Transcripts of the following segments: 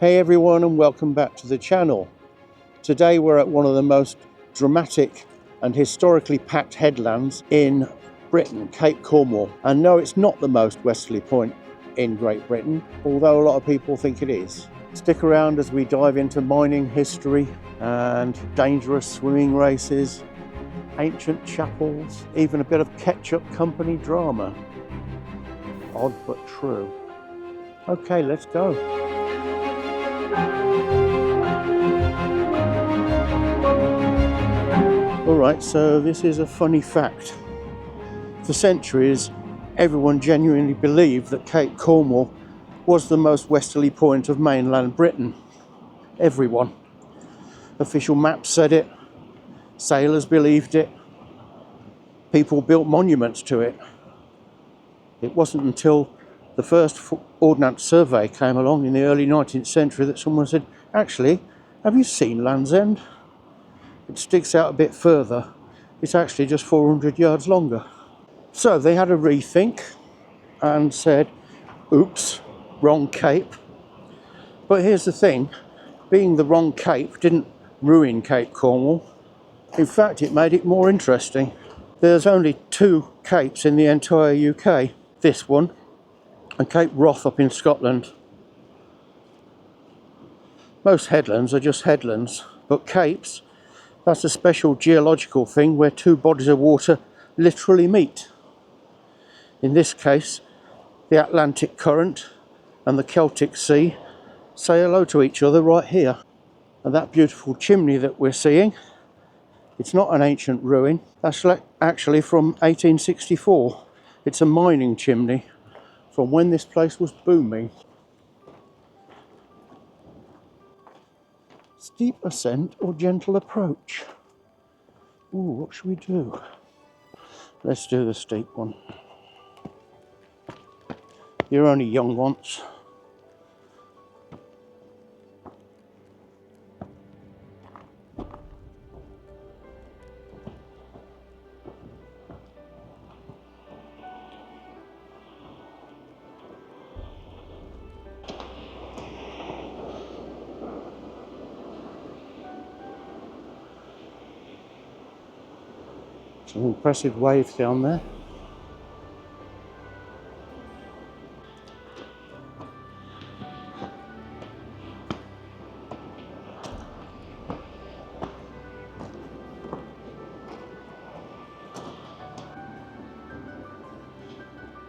Hey everyone, and welcome back to the channel. Today we're at one of the most dramatic and historically packed headlands in Britain, Cape Cornwall. And no, it's not the most westerly point in Great Britain, although a lot of people think it is. Stick around as we dive into mining history and dangerous swimming races, ancient chapels, even a bit of ketchup company drama. Odd but true. Okay, let's go. Alright, so this is a funny fact. For centuries, everyone genuinely believed that Cape Cornwall was the most westerly point of mainland Britain. Everyone. Official maps said it, sailors believed it, people built monuments to it. It wasn't until the first Ordnance Survey came along in the early 19th century that someone said, actually, have you seen Land's End? It sticks out a bit further. It's actually just 400 yards longer. So they had a rethink and said, oops, wrong cape. But here's the thing, being the wrong cape didn't ruin Cape Cornwall. In fact, it made it more interesting. There's only two capes in the entire UK. This one and Cape Wrath up in Scotland. Most headlands are just headlands, but capes, that's a special geological thing where two bodies of water literally meet. In this case, the Atlantic current and the Celtic Sea say hello to each other right here. And that beautiful chimney that we're seeing, it's not an ancient ruin. That's actually from 1864. It's a mining chimney from when this place was booming. Steep ascent or gentle approach? Ooh, what should we do? Let's do the steep one. You're only young once. Some impressive waves down there.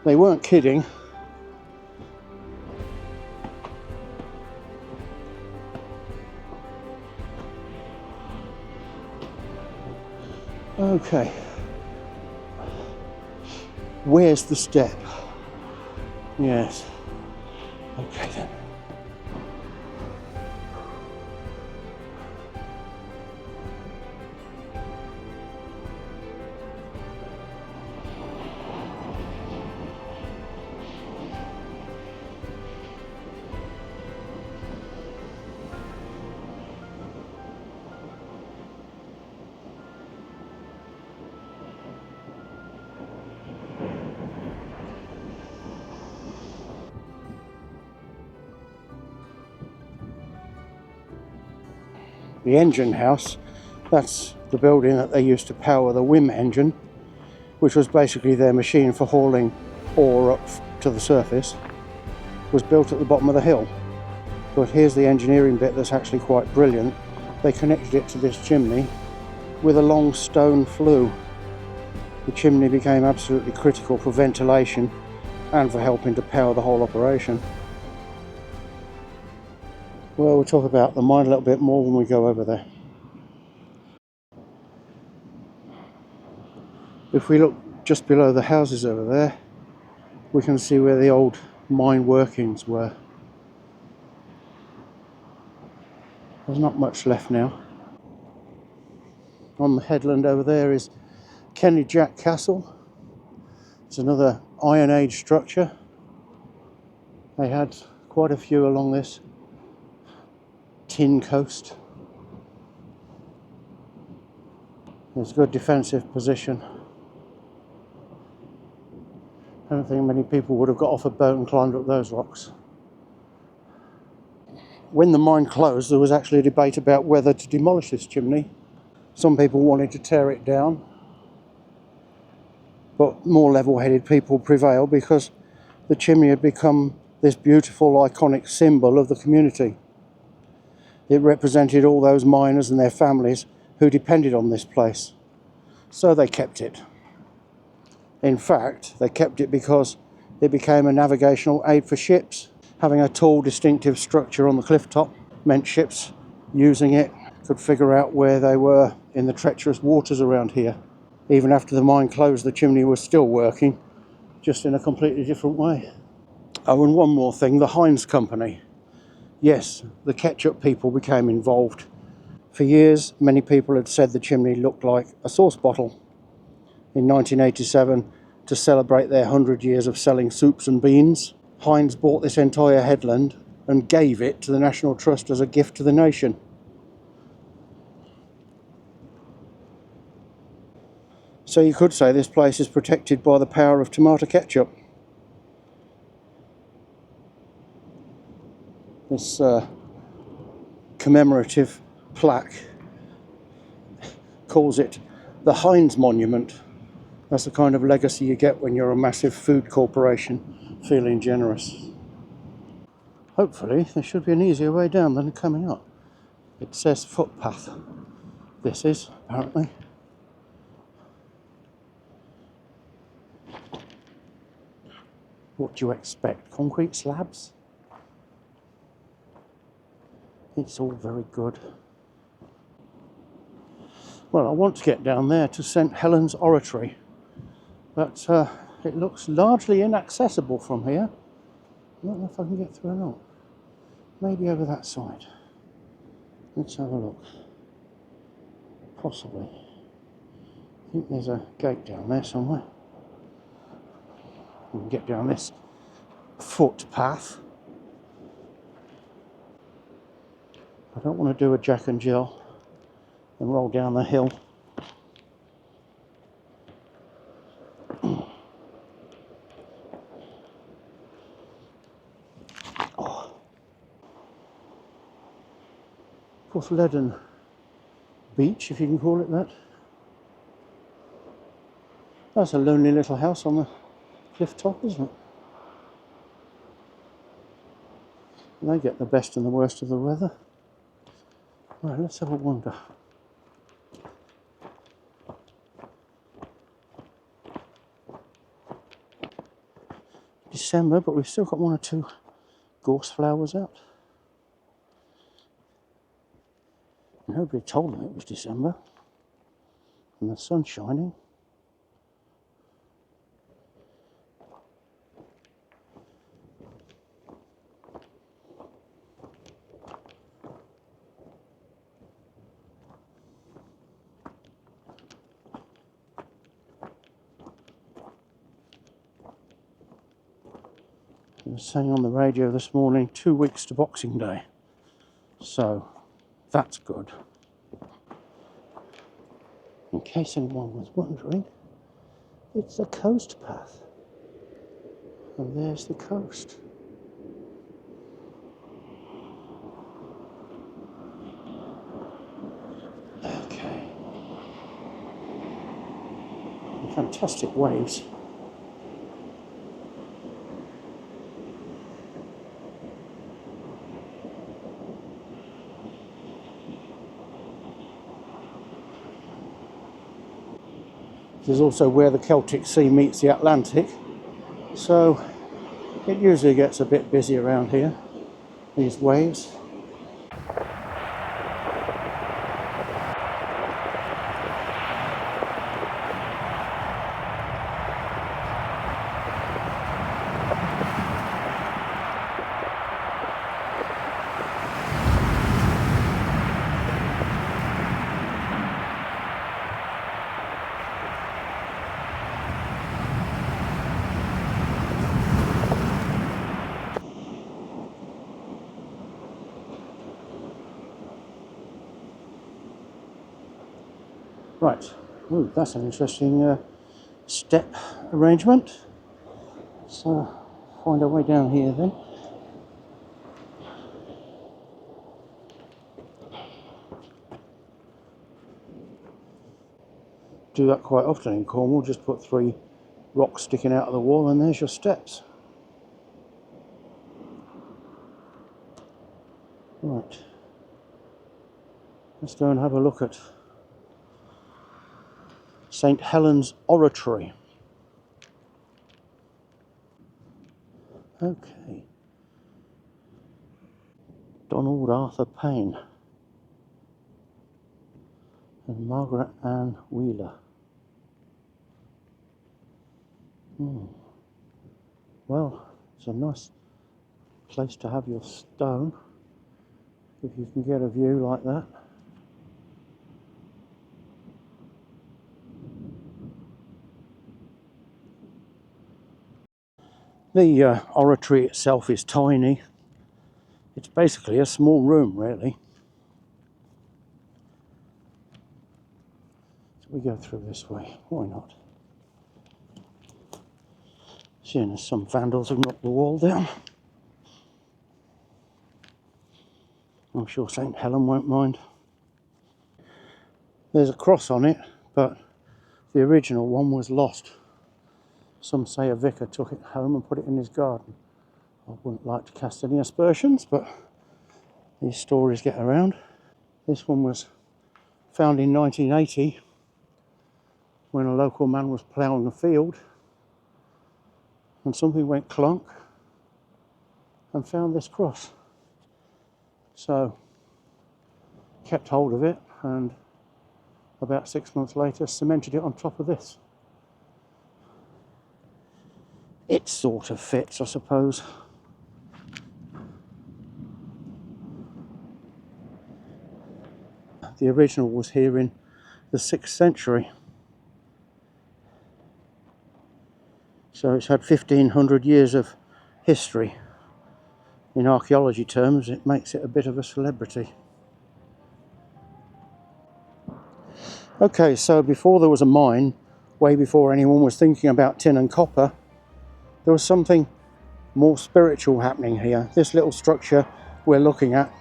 They weren't kidding. Okay. Where's the step? Yes. Okay then. The engine house, that's the building that they used to power the Whim engine, which was basically their machine for hauling ore up to the surface, was built at the bottom of the hill. But here's the engineering bit that's actually quite brilliant. They connected it to this chimney with a long stone flue. The chimney became absolutely critical for ventilation and for helping to power the whole operation. Well, we'll talk about the mine a little bit more when we go over there. If we look just below the houses over there, we can see where the old mine workings were. There's not much left now. On the headland over there is Kenny Jack Castle. It's another Iron Age structure. They had quite a few along this tin coast. There's a good defensive position. I don't think many people would have got off a boat and climbed up those rocks. When the mine closed, there was actually a debate about whether to demolish this chimney. Some people wanted to tear it down, but more level-headed people prevailed because the chimney had become this beautiful, iconic symbol of the community. It represented all those miners and their families who depended on this place. So they kept it. In fact, they kept it because it became a navigational aid for ships. Having a tall, distinctive structure on the cliff top meant ships using it could figure out where they were in the treacherous waters around here. Even after the mine closed, the chimney was still working, just in a completely different way. Oh, and one more thing, the Heinz Company. Yes, the ketchup people became involved. For years, many people had said the chimney looked like a sauce bottle. In 1987, to celebrate their 100 years of selling soups and beans, Heinz bought this entire headland and gave it to the National Trust as a gift to the nation. So you could say this place is protected by the power of tomato ketchup. This commemorative plaque calls it the Heinz Monument. That's the kind of legacy you get when you're a massive food corporation feeling generous. Hopefully there should be an easier way down than coming up. It says footpath. This is, apparently. What do you expect? Concrete slabs? It's all very good. Well, I want to get down there to St. Helen's Oratory, but it looks largely inaccessible from here. I don't know if I can get through or not. Maybe over that side. Let's have a look. Possibly. I think there's a gate down there somewhere. We can get down this footpath. I don't want to do a Jack and Jill and roll down the hill. Oh. Leaden Beach, if you can call it that. That's a lonely little house on the cliff top, isn't it? And they get the best and the worst of the weather. Right, let's have a wander. December, but we've still got one or two gorse flowers out. Nobody told them it was December. And the sun's shining. I was saying on the radio this morning, 2 weeks to Boxing Day. So, that's good. In case anyone was wondering, it's a coast path. And there's the coast. Okay. Fantastic waves. This is also where the Celtic Sea meets the Atlantic, so it usually gets a bit busy around here, these waves. Right, ooh, that's an interesting step arrangement. So, find our way down here then. Do that quite often in Cornwall, just put 3 rocks sticking out of the wall and there's your steps. Right, let's go and have a look at St. Helen's Oratory. Okay. Donald Arthur Payne and Margaret Ann Wheeler. Well, it's a nice place to have your stone, if you can get a view like that. The oratory itself is tiny. It's basically a small room, really. So we go through this way, why not? Seeing as some vandals have knocked the wall down. I'm sure St. Helen won't mind. There's a cross on it, but the original one was lost. Some say a vicar took it home and put it in his garden. I wouldn't like to cast any aspersions, but these stories get around. This one was found in 1980 when a local man was ploughing a field and something went clunk and found this cross. So kept hold of it and about 6 months later cemented it on top of this. It sort of fits, I suppose. The original was here in the 6th century. So it's had 1500 years of history. In archaeology terms, it makes it a bit of a celebrity. Okay, so before there was a mine, way before anyone was thinking about tin and copper, there was something more spiritual happening here. This little structure we're looking at,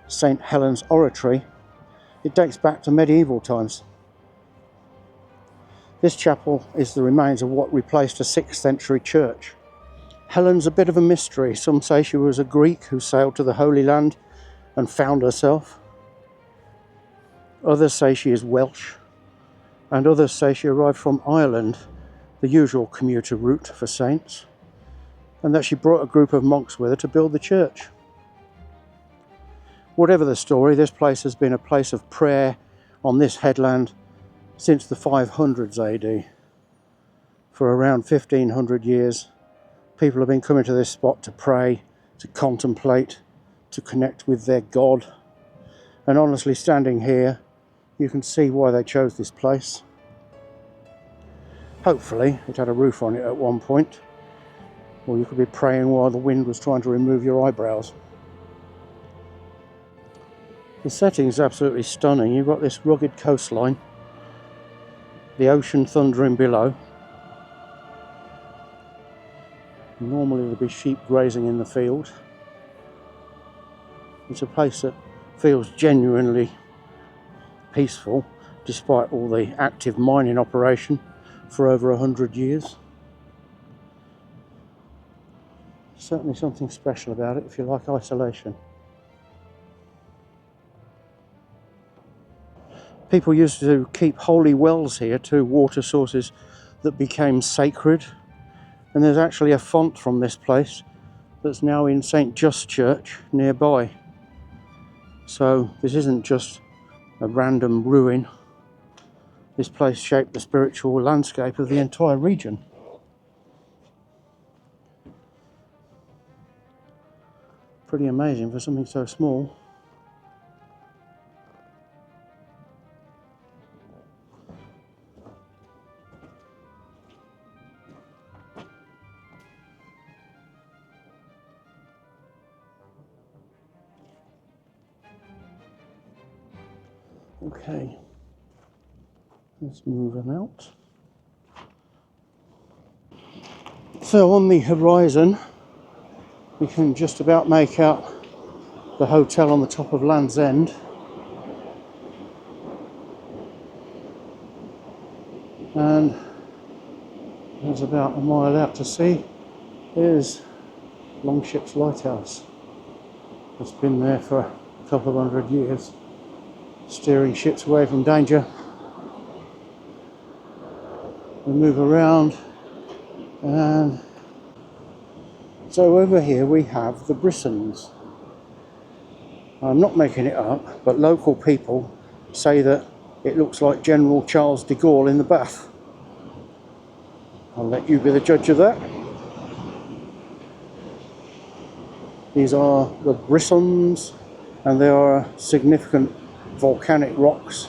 St. Helen's Oratory, it dates back to medieval times. This chapel is the remains of what replaced a 6th century church. Helen's a bit of a mystery. Some say she was a Greek who sailed to the Holy Land and found herself. Others say she is Welsh, and others say she arrived from Ireland, the usual commuter route for saints, and that she brought a group of monks with her to build the church. Whatever the story, this place has been a place of prayer on this headland since the 500s AD. For around 1500 years, people have been coming to this spot to pray, to contemplate, to connect with their God. And honestly, standing here, you can see why they chose this place. Hopefully, it had a roof on it at one point, or you could be praying while the wind was trying to remove your eyebrows. The setting is absolutely stunning. You've got this rugged coastline, the ocean thundering below. Normally there'd be sheep grazing in the field. It's a place that feels genuinely peaceful despite all the active mining operation for over 100 years. Certainly something special about it if you like isolation. People used to keep holy wells here, 2 water sources that became sacred. And there's actually a font from this place that's now in St. Just Church nearby. So this isn't just a random ruin. This place shaped the spiritual landscape of the entire region. Pretty amazing for something so small. Okay, let's move them out. So on the horizon, we can just about make out the hotel on the top of Land's End. And there's about a mile out to sea. Here's Longship's Lighthouse. It's been there for a couple of 100 years, steering ships away from danger. We move around, and so over here we have the Brissons. I'm not making it up, but local people say that it looks like General Charles de Gaulle in the bath. I'll let you be the judge of that. These are the Brissons, and they are significant volcanic rocks,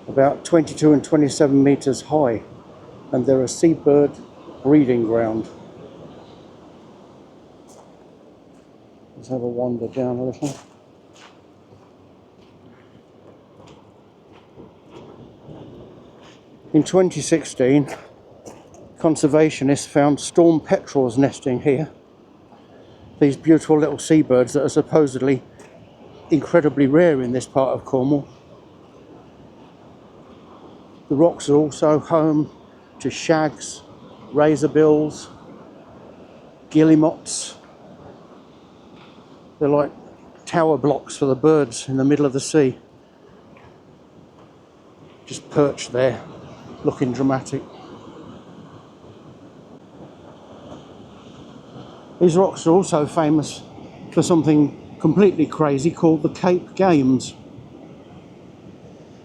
about 22 and 27 metres high, and they're a seabird breeding ground. Let's have a wander down a little. In 2016, conservationists found storm petrels nesting here. These beautiful little seabirds that are supposedly incredibly rare in this part of Cornwall. The rocks are also home to shags, razorbills, guillemots. They're like tower blocks for the birds in the middle of the sea. Just perched there, looking dramatic. These rocks are also famous for something completely crazy called the Cape Games.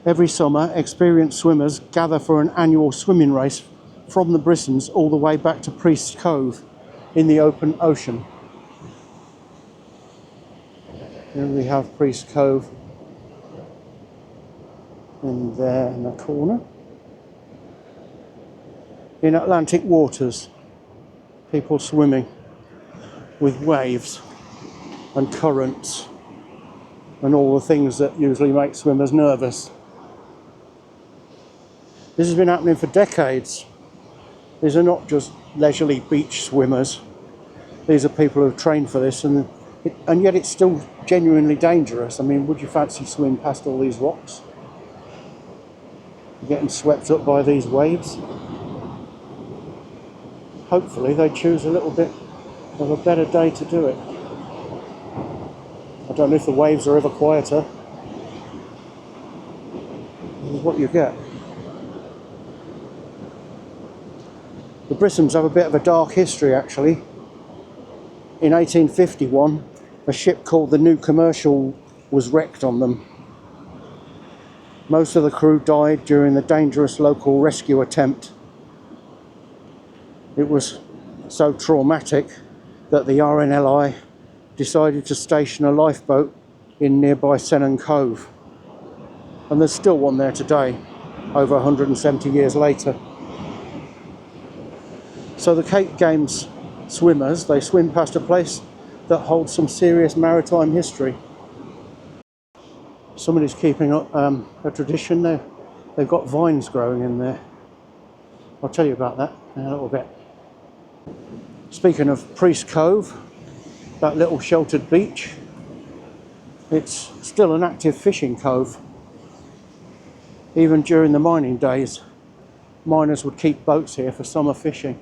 Every summer, experienced swimmers gather for an annual swimming race from the Brissons all the way back to Priest's Cove in the open ocean. Here we have Priest's Cove in there in the corner. In Atlantic waters, people swimming with waves and currents and all the things that usually make swimmers nervous. This has been happening for decades. These are not just leisurely beach swimmers. These are people who've trained for this, and yet it's still genuinely dangerous. I mean, would you fancy swimming past all these rocks? Getting swept up by these waves? Hopefully they choose a little bit of a better day to do it. I don't know if the waves are ever quieter. This is what you get. The Brissons have a bit of a dark history, actually. In 1851, a ship called the New Commercial was wrecked on them. Most of the crew died during the dangerous local rescue attempt. It was so traumatic that the RNLI decided to station a lifeboat in nearby Sennan Cove. And there's still one there today, over 170 years later. So the Cape Games swimmers, they swim past a place that holds some serious maritime history. Somebody's keeping up a tradition there. They've got vines growing in there. I'll tell you about that in a little bit. Speaking of Priest Cove, that little sheltered beach, it's still an active fishing cove. Even during the mining days, miners would keep boats here for summer fishing.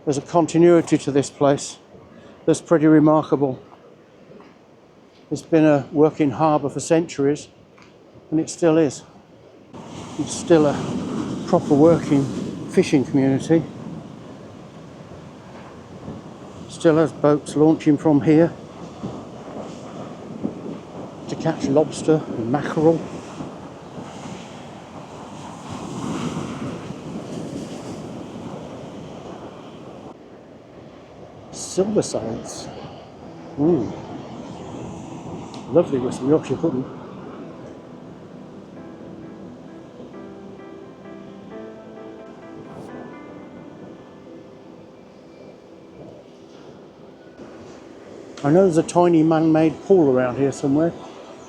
There's a continuity to this place that's pretty remarkable. It's been a working harbour for centuries, and it still is. It's still a proper working fishing community. Still has boats launching from here to catch lobster and mackerel. Silver sails. Lovely with some Yorkshire pudding. I know there's a tiny man-made pool around here somewhere,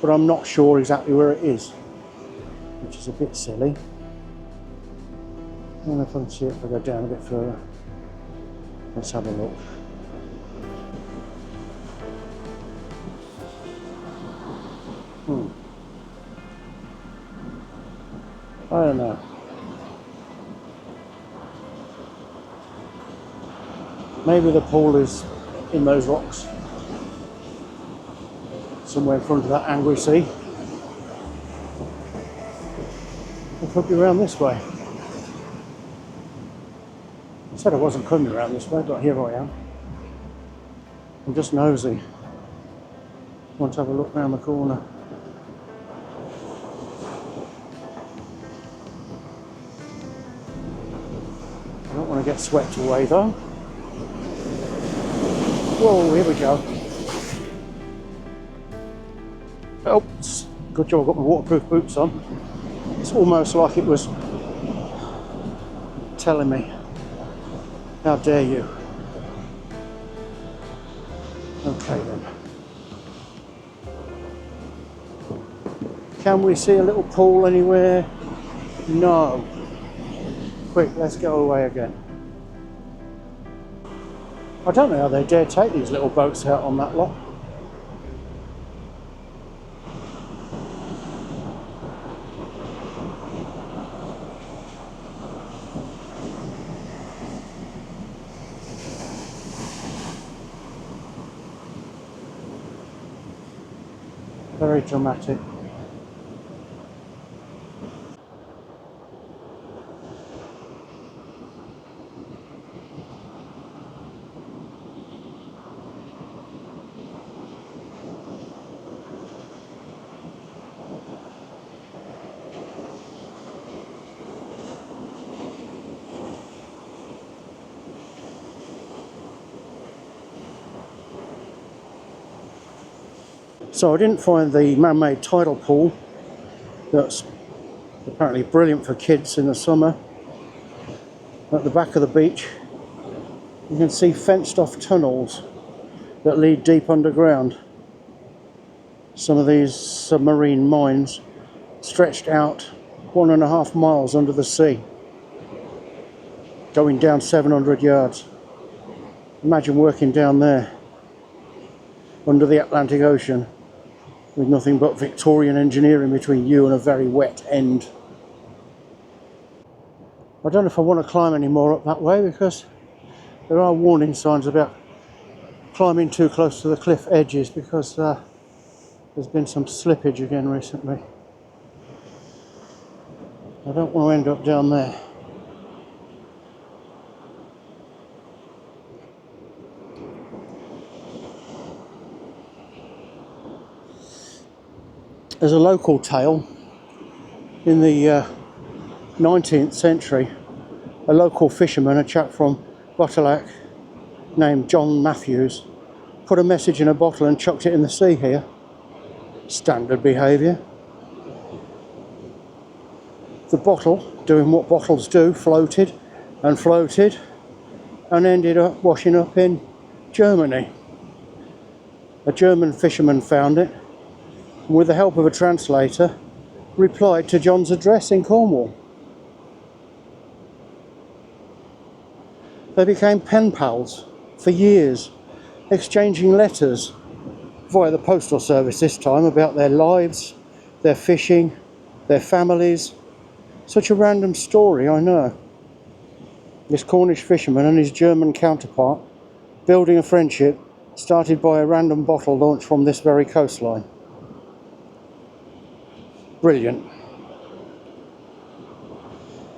but I'm not sure exactly where it is, which is a bit silly. I don't know if I can see it if I go down a bit further. Let's have a look. I don't know. Maybe the pool is in those rocks, somewhere in front of that angry sea. It could be around this way. I said I wasn't coming around this way, but here I am. I'm just nosy. Want to have a look round the corner. I don't want to get swept away though. Whoa, here we go. Oh, good job I've got my waterproof boots on. It's almost like it was telling me, how dare you. Okay then. Can we see a little pool anywhere? No. Quick, let's go away again. I don't know how they dare take these little boats out on that lot. Very dramatic. So I didn't find the man-made tidal pool that's apparently brilliant for kids in the summer. At the back of the beach you can see fenced off tunnels that lead deep underground. Some of these submarine mines stretched out 1.5 miles under the sea, going down 700 yards. Imagine working down there under the Atlantic Ocean with nothing but Victorian engineering between you and a very wet end. I don't know if I want to climb any more up that way, because there are warning signs about climbing too close to the cliff edges, because there's been some slippage again recently. I don't want to end up down there. There's a local tale. In the 19th century, a local fisherman, a chap from Bottleac named John Matthews, put a message in a bottle and chucked it in the sea here. Standard behaviour. The bottle, doing what bottles do, floated and floated and ended up washing up in Germany. A German fisherman found it, and with the help of a translator, replied to John's address in Cornwall. They became pen pals for years, exchanging letters via the postal service this time about their lives, their fishing, their families. Such a random story, I know. This Cornish fisherman and his German counterpart building a friendship started by a random bottle launched from this very coastline. Brilliant.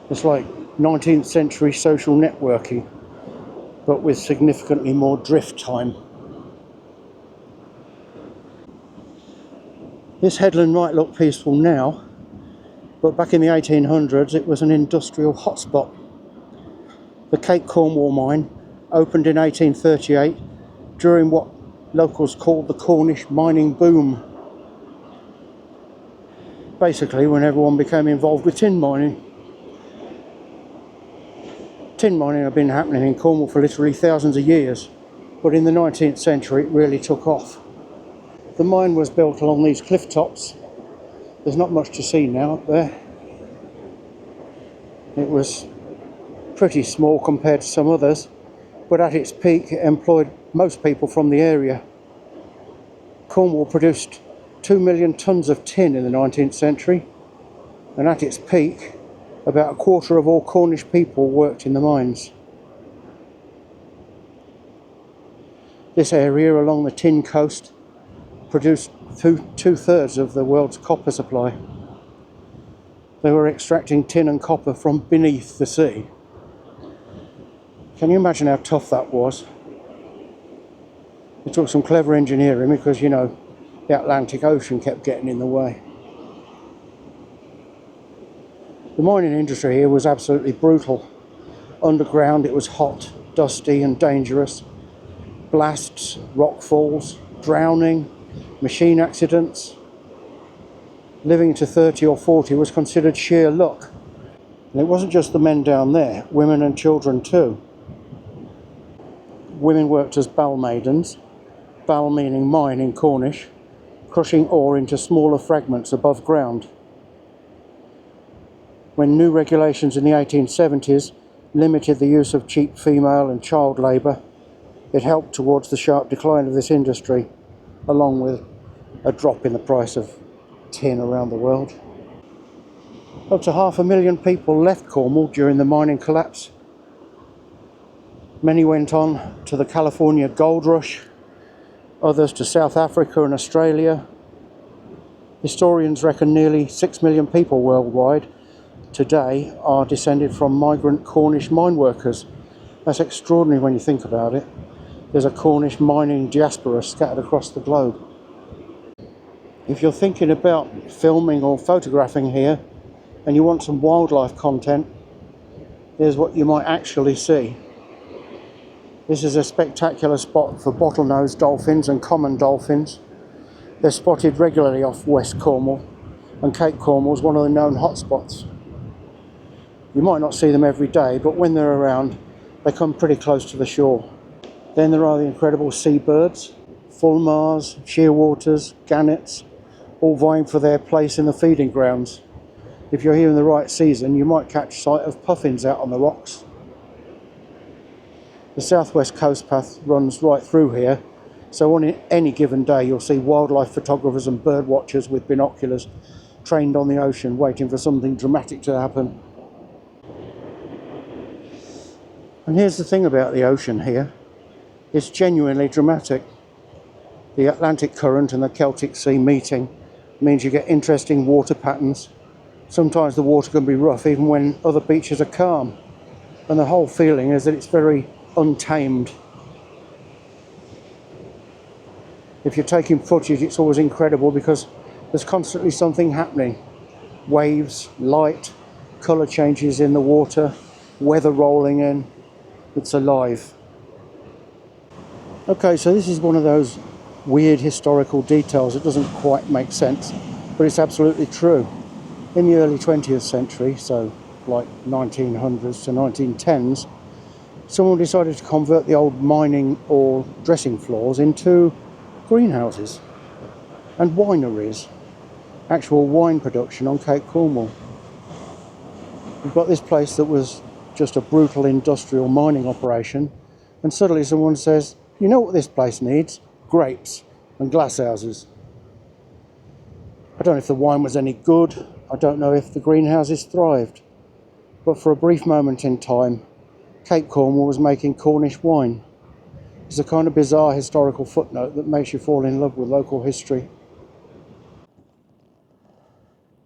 It's like 19th century social networking, but with significantly more drift time. This headland might look peaceful now, but back in the 1800s it was an industrial hotspot. The Cape Cornwall Mine opened in 1838 during what locals called the Cornish mining boom. Basically when everyone became involved with tin mining. Tin mining had been happening in Cornwall for literally thousands of years, but in the 19th century it really took off. The mine was built along these cliff tops. There's not much to see now up there. It was pretty small compared to some others, but at its peak it employed most people from the area. Cornwall produced 2 million tonnes of tin in the 19th century, and at its peak About a quarter of all Cornish people worked in the mines. This area along the Tin Coast produced two-thirds of the world's copper supply. They were extracting tin and copper from beneath the sea. Can you imagine how tough that was? It took some clever engineering because, you know, the Atlantic Ocean kept getting in the way. The mining industry here was absolutely brutal. Underground it was hot, dusty and dangerous. Blasts, rockfalls, drowning, machine accidents. Living to 30 or 40 was considered sheer luck. And it wasn't just the men down there, women and children too. Women worked as bell maidens, bell meaning mine in Cornish, crushing ore into smaller fragments above ground. When new regulations in the 1870s limited the use of cheap female and child labour, it helped towards the sharp decline of this industry, along with a drop in the price of tin around the world. Up to 500,000 people left Cornwall during the mining collapse. Many went on to the California gold rush, others to South Africa and Australia. Historians reckon nearly 6 million people worldwide today are descended from migrant Cornish mine workers. That's extraordinary when you think about it. There's a Cornish mining diaspora scattered across the globe. If you're thinking about filming or photographing here and you want some wildlife content, here's what you might actually see. This is a spectacular spot for bottlenose dolphins and common dolphins. They're spotted regularly off West Cornwall, and Cape Cornwall is one of the known hotspots. You might not see them every day, but when they're around, they come pretty close to the shore. Then there are the incredible seabirds, fulmars, shearwaters, gannets, all vying for their place in the feeding grounds. If you're here in the right season, you might catch sight of puffins out on the rocks. The southwest coast path runs right through here, so on any given day you'll see wildlife photographers and bird watchers with binoculars trained on the ocean waiting for something dramatic to happen. And here's the thing about the ocean here, it's genuinely dramatic. The Atlantic current and the Celtic Sea meeting means you get interesting water patterns. Sometimes the water can be rough even when other beaches are calm, and the whole feeling is that it's very untamed. If you're taking footage, it's always incredible because there's constantly something happening. Waves, light, colour changes in the water, weather rolling in. It's alive. Okay, so this is one of those weird historical details that doesn't quite make sense, but it's absolutely true. In the early 20th century, so like 1900s to 1910s, someone decided to convert the old mining or dressing floors into greenhouses and wineries, actual wine production on Cape Cornwall. We've got this place that was just a brutal industrial mining operation, and suddenly someone says, you know what this place needs? Grapes and glasshouses. I don't know if the wine was any good, I don't know if the greenhouses thrived, but for a brief moment in time, Cape Cornwall was making Cornish wine. It's a kind of bizarre historical footnote that makes you fall in love with local history.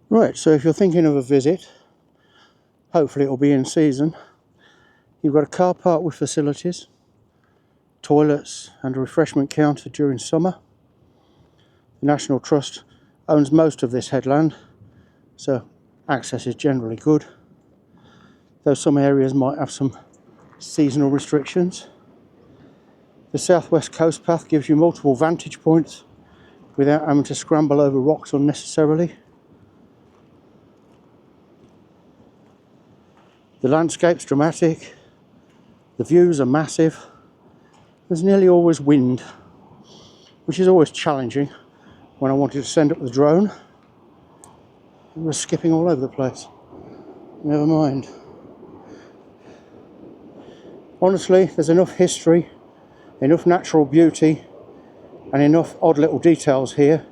Right, so if you're thinking of a visit, hopefully it'll be in season. You've got a car park with facilities, toilets and a refreshment counter during summer. The National Trust owns most of this headland, so access is generally good, though some areas might have some seasonal restrictions. The southwest coast path gives you multiple vantage points without having to scramble over rocks unnecessarily. The landscape's dramatic, the views are massive, there's nearly always wind, which is always challenging when I wanted to send up the drone. It was skipping all over the place. Never mind. Honestly, there's enough history, enough natural beauty and enough odd little details here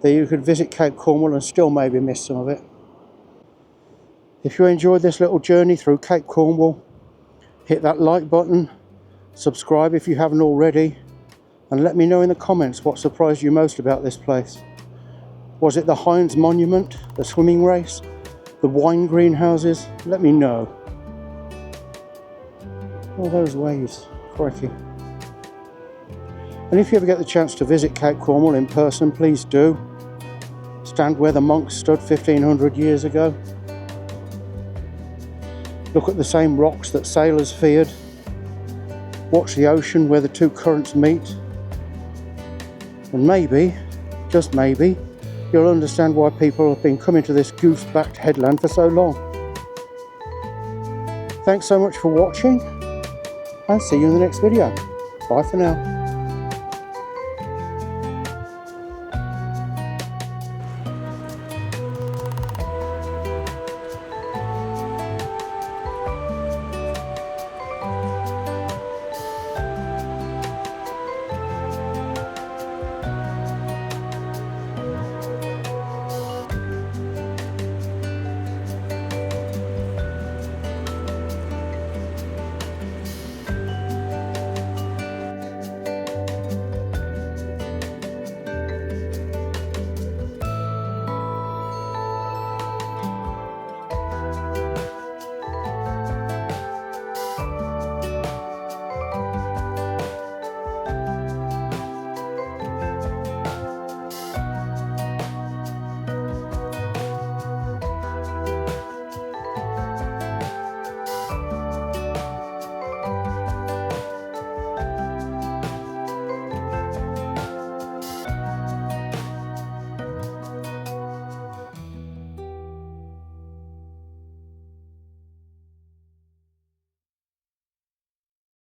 that you could visit Cape Cornwall and still maybe miss some of it. If you enjoyed this little journey through Cape Cornwall, hit that like button, subscribe if you haven't already, and let me know in the comments what surprised you most about this place. Was it the Heinz Monument, the swimming race, the wine greenhouses? Let me know. Oh, those waves, crikey. And if you ever get the chance to visit Cape Cornwall in person, please do. Stand where the monks stood 1500 years ago. Look at the same rocks that sailors feared. Watch the ocean where the two currents meet. And maybe, just maybe, you'll understand why people have been coming to this goose-backed headland for so long. Thanks so much for watching, and see you in the next video. Bye for now.